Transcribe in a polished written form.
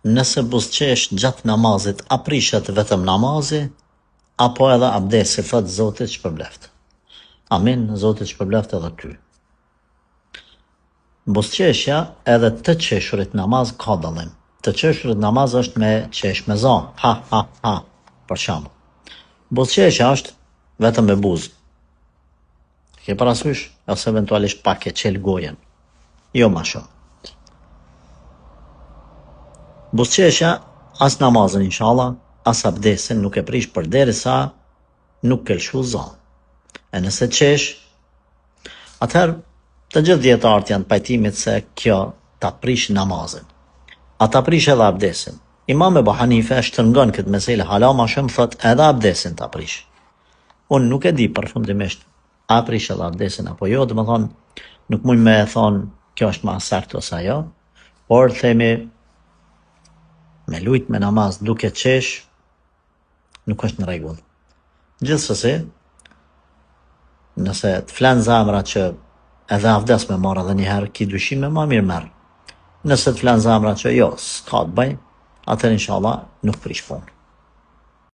nëse buzëqesh gjatë namazit, a prishet vetëm namazi, apo edhe abdesi, thot Zotit shpërbleft. Amin, Zotit shpërbleft edhe ty. Buzëqeshja edhe të qeshurit namaz ka dallim. Të qeshurit namaz është me qesh me za, ha, për shembull. Buzëqeshja është vetëm me buzë. Ke parasysh, ose eventualisht pak e qel gojen. Jo ma shumë. Buzëqeshja as namazën inshallah, as abdesin nuk e prish përderisa nuk kelshu za. E nëse qesh, atëherë të gjithë dietarët janë pajtimit se kjo ta prish namazin. A ta prish edhe abdesin. Imam Ebu Hanife shtrëngon këtë meselë hala ma shumë, thot edhe abdesin ta prish. Unë nuk e di përfundimisht a prish edhe abdesin apo jo, domethënë nuk mund me thonë kjo është ma saktë ose ajo, por themi me lujt me namaz duke qesh nuk është në rregull. Gjithsesi, nëse të flan zamra që edhe avdes me marrë edhe njëherë, ki dyshime ma mirë merë. Nëse të flan zamra që jo, s'ka të bëj, atër inshallah nuk prish punë.